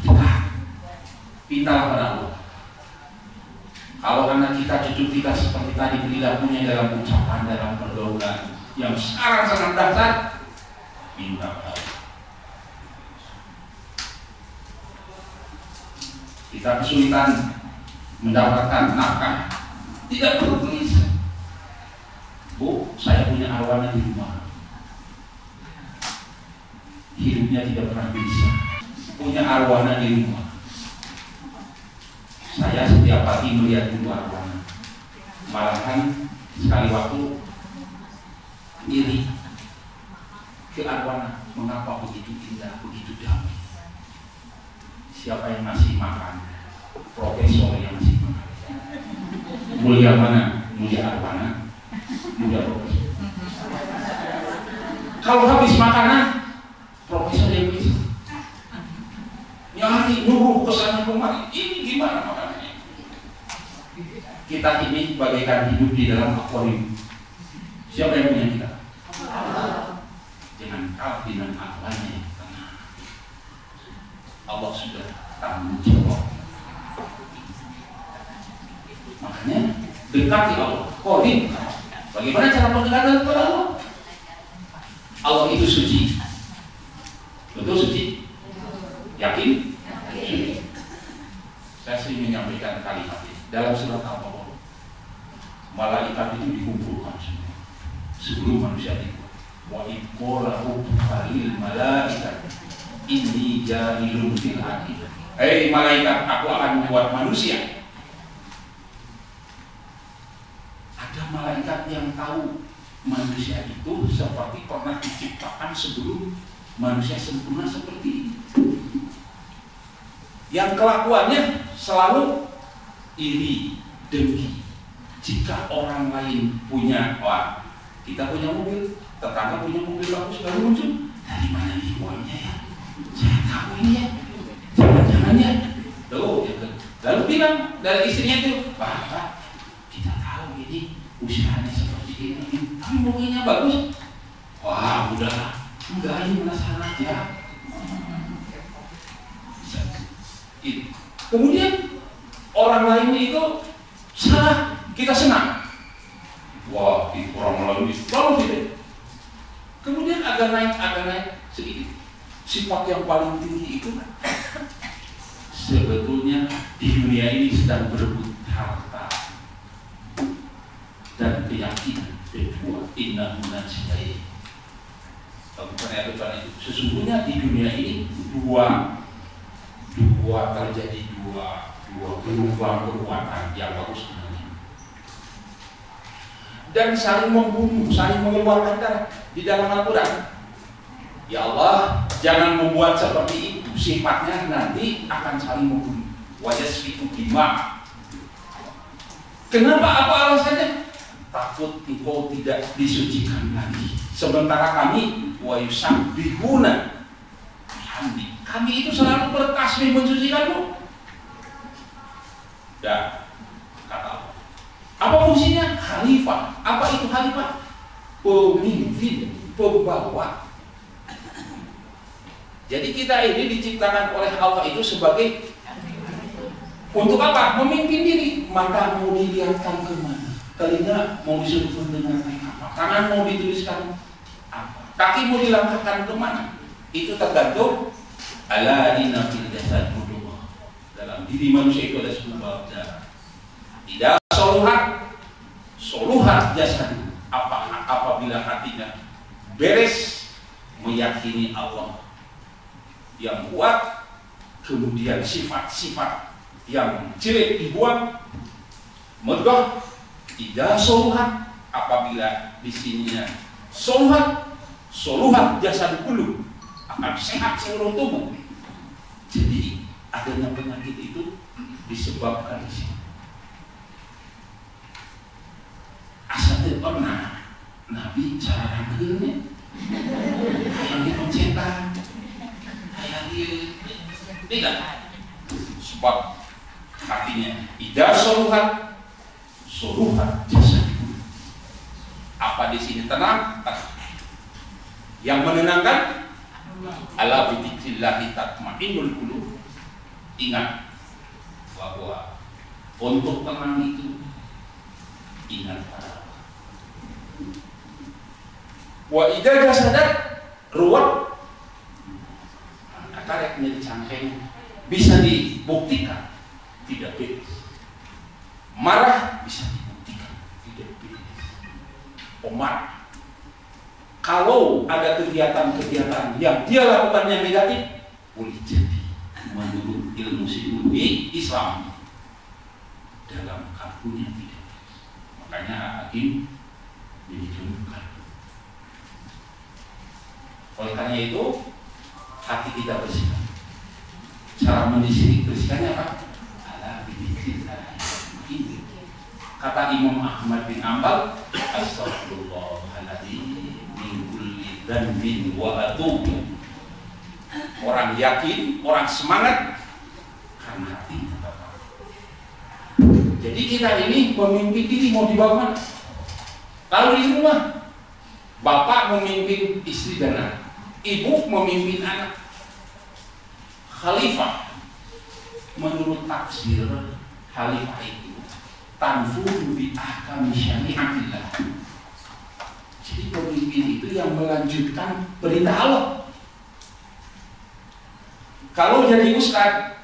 D: dekat. Pintalah pada Allah. Kalau anak kita, cucu kita seperti tadi perilakunya dalam ucapan, dalam pergaulan yang sekarang sangat dasar, minta pada Allah. Kita kesulitan mendapatkan nafkah, tidak perlu tulis. Bu, saya punya arwana di rumah, hidupnya tidak pernah bisa. Punya arwana di rumah. Saya setiap pagi melihat buku arwana. Malahan sekali waktu iri ke arwana. Mengapa begitu indah, begitu damai? Siapa yang ngasih makan? Profesor yang ngasih makan. Mulia mana? Mulia arwana, mulia profesor. Kalau habis makanan, profesor yang bisa nyari nyuruh kesana kemari. Ini gimana makanannya? Kita ini bagaikan hidup di dalam akuarium. Siapa yang punya kita? Jangan kalah dengan Allahnya. Allah sudah tanggung jawab. Makanya dekati Allah. Qarib. Bagaimana cara pendekatan kepada Allah? Allah itu suci. Betul suci? Yakin? Suci. Saya sering menyampaikan kalimat ini dalam surat Al-Baqarah. Malaikat itu dikumpulkan semua sebelum manusia dibuat. Wa iqala rabbuka lil malaikati inni ja'ilun fil ardi. Hei malaikat, aku akan membuat manusia. Ada malaikat yang tahu manusia itu seperti pernah diciptakan sebelum manusia sempurna seperti ini. Yang kelakuannya selalu iri, dengki. Jika orang lain punya, wah, kita punya mobil, tetangga punya mobil bagus, baru muncul. Dari mana nih uangnya ya? Saya tahu ini ya. Jangan-jangan ya. Tuh, lalu bilang dari istrinya itu, Pak, kita tahu ini usahanya seperti ini, tapi mobilnya bagus. Wah, udah, enggak, ini penasaran aja. Kemudian orang lain itu salah, kita senang. Wah, itu orang lain itu lalu tidak. Kemudian agak naik sedikit. Sifat yang paling tinggi itu sebetulnya di dunia ini sedang berebut harta dan keyakinan. Kedua, inna munajjai. Bukan itu. Sesungguhnya di dunia ini terjadi dua kekuatan yang bagus dan saling membunuh, saling mengeluarkan darah di dalam Al-Quran. Ya Allah, jangan membuat seperti itu, sifatnya nanti akan saling membunuh. Wajah itu gimana? Kenapa? Apa alasannya? Takut engkau tidak disucikan lagi. Sementara kami wa yusabbihuna bihamdi. Kami itu selalu bertasbih mensucikanmu. Dan kata Allah, apa fungsinya? Khalifah. Apa itu khalifah? Pemimpin, pembawa. Jadi kita ini diciptakan oleh Allah itu sebagai untuk apa? Memimpin diri. Mata mau dilihatkan kemana? Telinga mau disuruh mendengarkan apa? Tangan mau dituliskan apa? Kaki mau dilangkahkan kemana? Itu tergantung. Ala inna fil jasad mudghah. Dalam diri manusia itu ada sebuah darah. Tidak soluhat jasad. Apabila hatinya beres meyakini Allah yang kuat, kemudian sifat-sifat yang jelek dibuang. Mudghah tidak soluhat. Apabila di sininya soluhat jasad kullu, akan sehat seluruh tubuh. Jadi adanya penyakit itu disebabkan di sini. Asalnya pernah Nabi cara rangkilnya kayak dipencetan, kayak tidak, sebab hatinya tidak soluhat jasad. Apa di sini tenang? Yang menenangkan ala bidzikrillahi tatma'innul qulub. Ingat bahwa untuk tenang itu ingat Allah. Wa idza jasadat ruwat, kata reknya dicangkeng bisa dibuktikan tidak bebas. Marah bisa dibuktikan tidak bebas. Pemarah, kalau ada kegiatan-kegiatan yang dia lakukan yang negatif, boleh jadi menurut ilmu psikologi Islam dalam kalbunya tidak. Makanya hakim dijumkan. Oleh karena itu, hati kita bersihkan. Cara bersihkannya apa? Ala bidzikrillah. Kata Imam Ahmad bin Ambal, astagfirullahaladzim min kulli dzambin wa atubu. Orang yakin, orang semangat karena hatinya. Jadi kita ini memimpin diri mau dibawa mana? Kalau di rumah, bapak memimpin istri dan anak, ibu memimpin anak. Khalifah, menurut tafsir khalifah itu tanfudhu bi ahkami syariatillah. Jadi pemimpin itu yang melanjutkan perintah Allah. Kalau jadi ustaz,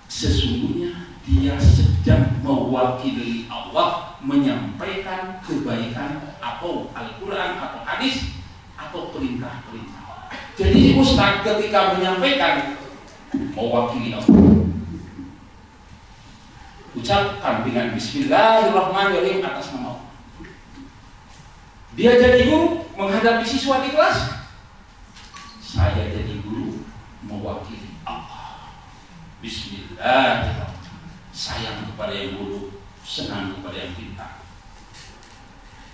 D: sesungguhnya dia sedang mewakili Allah menyampaikan kebaikan atau Al-Quran atau hadis atau perintah-perintah. Jadi ustaz ketika menyampaikan mewakili Allah, ucapkan dengan Bismillahirrahmanirrahim atas nama Allah. Dia jadi guru menghadapi siswa di kelas. Saya jadi guru mewakili Allah. Bismillahirrahmanirrahim. Sayang kepada yang bodoh, senang kepada yang pintar.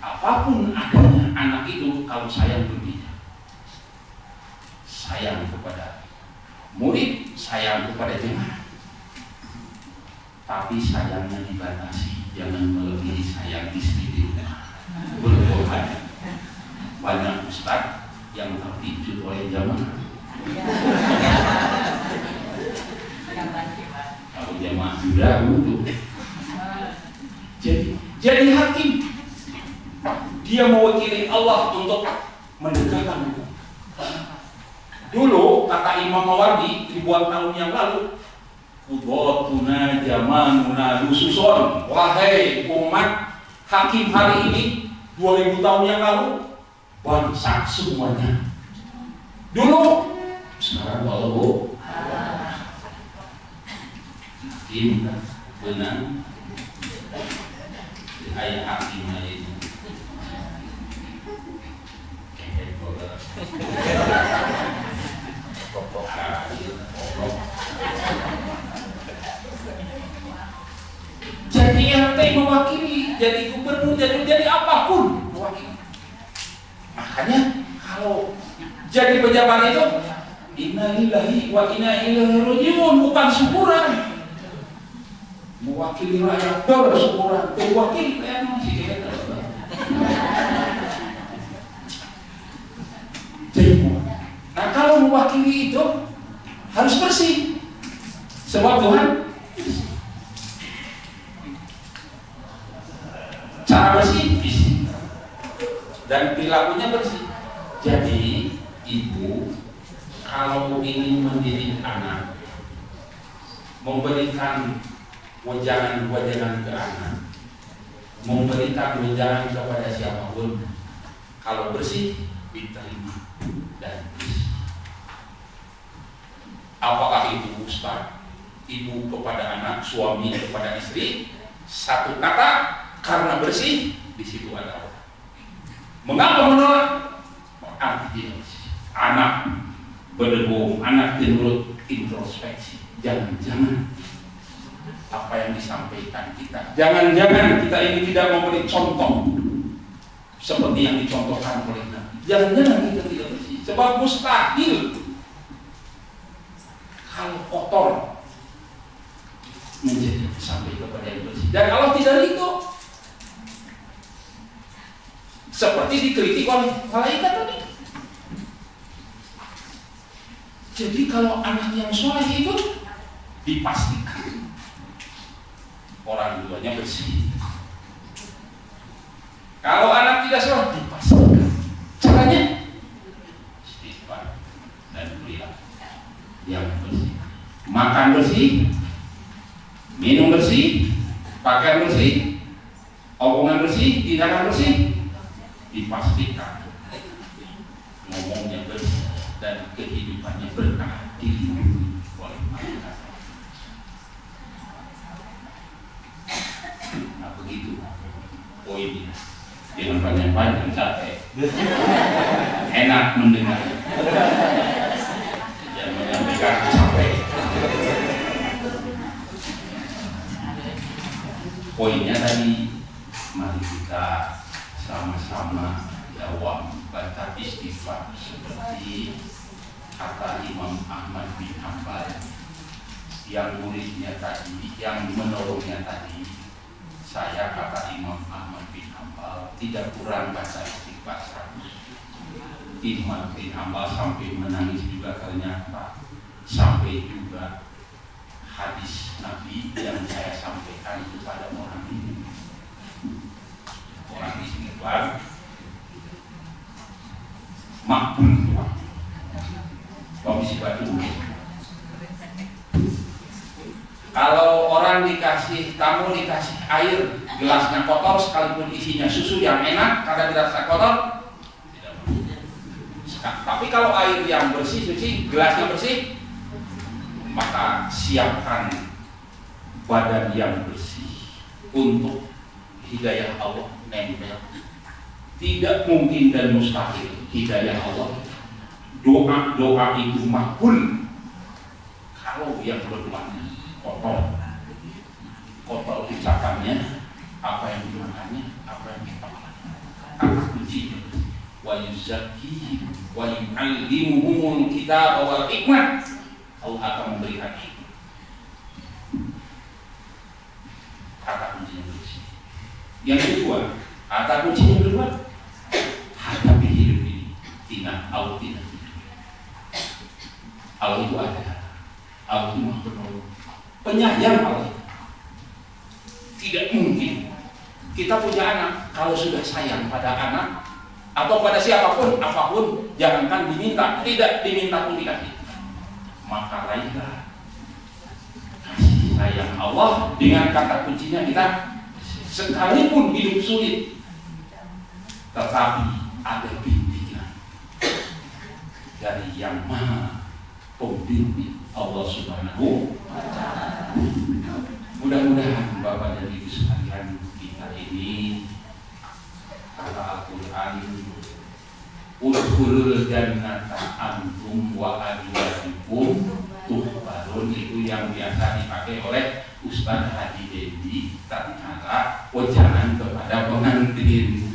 D: Apapun adanya anak itu, kalau sayang berbeda. Sayang kepada murid, sayang kepada jemaah. Tapi sayangnya dibatasi, jangan melebihi sayang istri di rumah. Berkorban. Banyak ustaz yang terpicu oleh jamaah. Kalau jamaah sudah wudhu, jadi hakim. Dia mewakili Allah untuk mendekatkan hukum. Dulu kata Imam Mawardi ribuan tahun yang lalu, Qudotuna jamanuna lususon. Wahai umat hakim hari ini 2000 tahun yang lalu bangsa semuanya. Dulu, sekarang kalau hakim benar ayah hakim itu jadi RT mewakili, jadi gubernur, jadi apapun mewakili. Makanya kalau jadi pejabat itu innalillahi wa inna ilaihi raji'un, bukan syukuran. Mewakili rakyat bersyukuran, mewakili rakyat masih nah kalau mewakili itu harus bersih. Sebab Tuhan cara bersih dan perilakunya bersih. Jadi ibu kalau ingin mendidik anak, memberikan wejangan-wejangan ke anak, memberikan wejangan kepada siapapun, kalau bersih diterima dan bersih. Apakah itu ustaz, ibu kepada anak, suami kepada istri, satu kata, karena bersih, di situ ada Allah. Mengapa menolak? Arti anak berdebu, anak menurut introspeksi. Jangan-jangan apa yang disampaikan kita, jangan-jangan kita ini tidak memberi contoh seperti yang dicontohkan oleh Nabi. Jangan-jangan kita tidak bersih. Sebab mustahil kalau kotor menjadi sampai kepada yang bersih. Dan kalau tidak itu seperti dikritik oleh malaikat tadi. Jadi kalau anak yang soleh itu dipastikan orang tuanya bersih. Kalau anak tidak soleh dipastikan. Caranya istighfar dan perilaku yang bersih. Makan bersih, minum bersih, pakaian bersih, omongan bersih, tindakan bersih, dipastikan ngomongnya bersih dan kehidupannya berkah dilindungi oleh malaikat. Nah begitu poinnya. Dengan panjang-panjang capek, enak mendengar, jangan menyampaikan capek. Poinnya tadi, mari kita sama-sama jawab baca istighfar seperti kata Imam Ahmad bin Hanbal yang muridnya tadi, yang menolongnya tadi. Saya kata Imam Ahmad bin Hanbal tidak kurang baca istighfar 100. Imam bin Hanbal sampai menangis juga ternyata, sampai juga hadis Nabi yang saya sampaikan kepada orang ini. Orang istighfar makbul Tuhan. Komisi batu. Kalau orang kamu dikasih air, gelasnya kotor sekalipun isinya susu yang enak, kadang dirasa kotor, tidak mau. Tapi kalau air yang bersih, suci, gelasnya bersih, maka siapkan badan yang bersih untuk hidayah Allah nempel. Tidak mungkin dan mustahil hidayah Allah. Doa itu makbul kalau yang berdoanya kotor ucapannya, apa yang dimakannya, apa yang dipakai. Kata kuncinya wa yuzakki wa yu'allimuhumul kitab wal hikmah. Allah akan memberikan itu. Kata kuncinya bersih. Yang kedua, kata kuncinya kedua, hadapi hidup ini. Tidak, Allah tidak. Allah itu ada. Allah itu maha penolong, penyayang Allah. Tidak mungkin kita punya anak kalau sudah sayang pada anak atau pada siapapun, apapun, jangankan diminta, tidak diminta pun dikasih. Maka raihlah kasih sayang Allah dengan kata kuncinya kita sekalipun hidup sulit, tetapi ada bimbingan dari Yang Maha Pembimbing, Allah Subhanahu wa Ta'ala. Mudah-mudahan Bapak dan Ibu sekalian, kita ini kata Al-Quran, Udkhulul jannata antum wa azwajukum tuhbarun, itu yang biasa dipakai oleh Ustaz Haji Dendi. Ternyata wejangan kepada pengantin,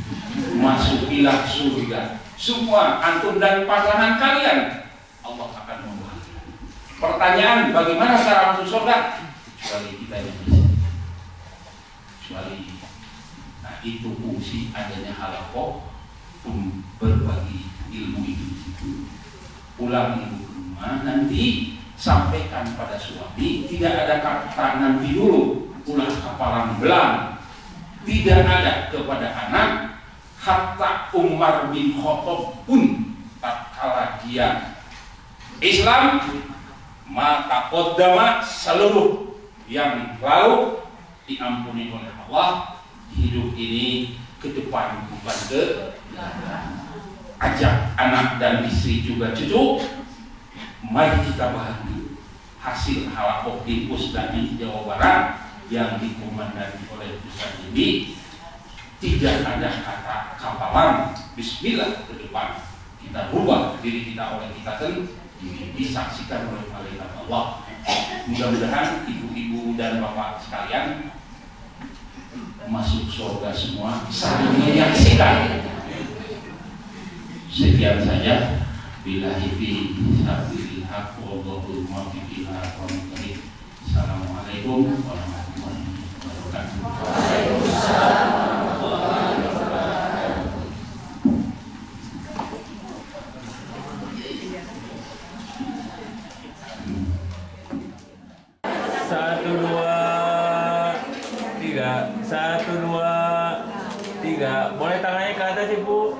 D: masukilah surga semua antum dan pasangan kalian, Allah akan membantu. Pertanyaan, bagaimana cara masuk surga? Kecuali kita yang bisa, kecuali. Nah, itu fungsi adanya halaqah, berbagi ilmu itu. Pulang ibu ke rumah, nanti sampaikan pada suami, tidak ada kata nanti dulu, ulah kapalan belang, tidak ada kepada anak. Hatta Umar bin Khattab pun tak kalah dia Islam, maka qaddama seluruh yang lalu diampuni oleh Allah. Hidup ini ke depan, bukan ke belakang. Ajak anak dan istri juga cucu, mari kita bantu hasil halaqah di Pusdani Jawa Barat yang dikomandani oleh Ustaz ini. Tidak ada kata kapalan, bismillah ke depan. Kita rubah diri kita oleh kita sendiri, disaksikan oleh malaikat Allah. Mudah-mudahan ibu-ibu dan bapak sekalian masuk surga semua, saling menyaksikan. Sekian saja. Billahi taufiq wallahu muwaffiq ila aqwamit thoriq. Assalamualaikum warahmatullahi wabarakatuh. Waalaikumsalam.
E: Satu, dua, tiga. Boleh tangannya ke atas, Ibu.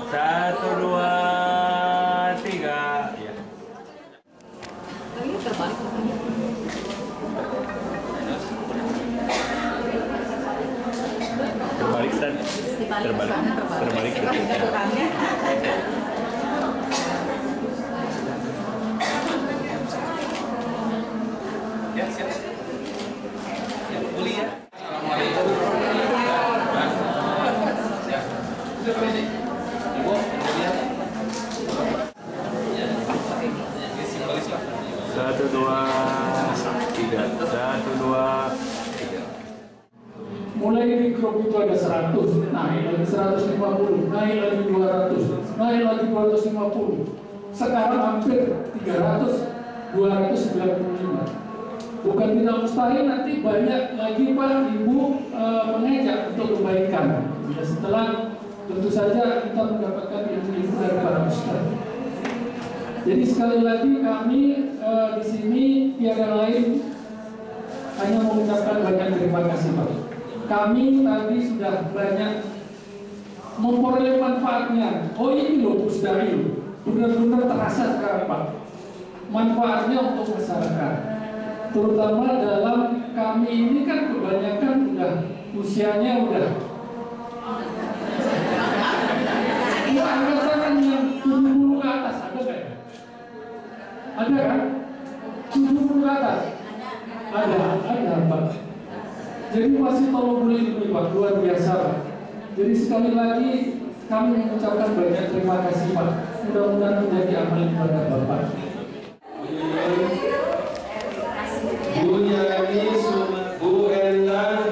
E: 1, 2, 3. Ya. Terbalik, Stan. Terbalik. Ya, siap. Ya, boleh ya. Assalamualaikum. Siap. Ibu, lihat. Ya, simbolis lah. 1, 2, 3. 1, 2, 3.
F: Mulai di grup itu ada 100, naik lagi 150, naik lagi 200, naik lagi 250. Sekarang hampir 300, 295. Bukan tidak mustahil nanti banyak lagi Pak Ibu mengajak untuk kebaikan. Ya, setelah tentu saja kita mendapatkan ilmu dari para ustaz. Jadi sekali lagi kami di sini tiada lain hanya mengucapkan banyak terima kasih Pak. Kami tadi sudah banyak memperoleh manfaatnya. Oh ini loh Pusdai, benar-benar terasa sekarang Pak. Manfaatnya untuk masyarakat. Terutama dalam kami ini kan kebanyakan udah usianya udah angkatan yang 70 ke atas, ada nggak ya? Ada kan? 70 ke atas? Ada Pak. Jadi masih tolong beli ini Pak, luar biasa Pak. Jadi sekali lagi kami mengucapkan banyak terima kasih Pak. Mudah-mudahan menjadi amal ibadah Bapak.
A: Bu Yani, Bu Endang,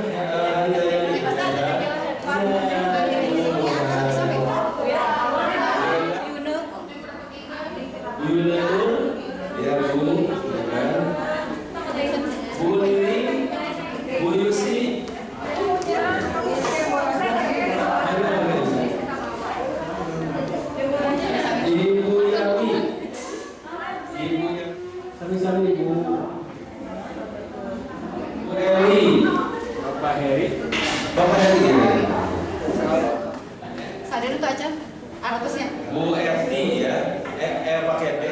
A: ya Bu, Bu Lili, Bu Yusi, Ibu Yami, sami-sami Bu.
E: Bapak Heri.
C: Sadar itu aja, atasnya.
A: Bu Erti ya, pakai B.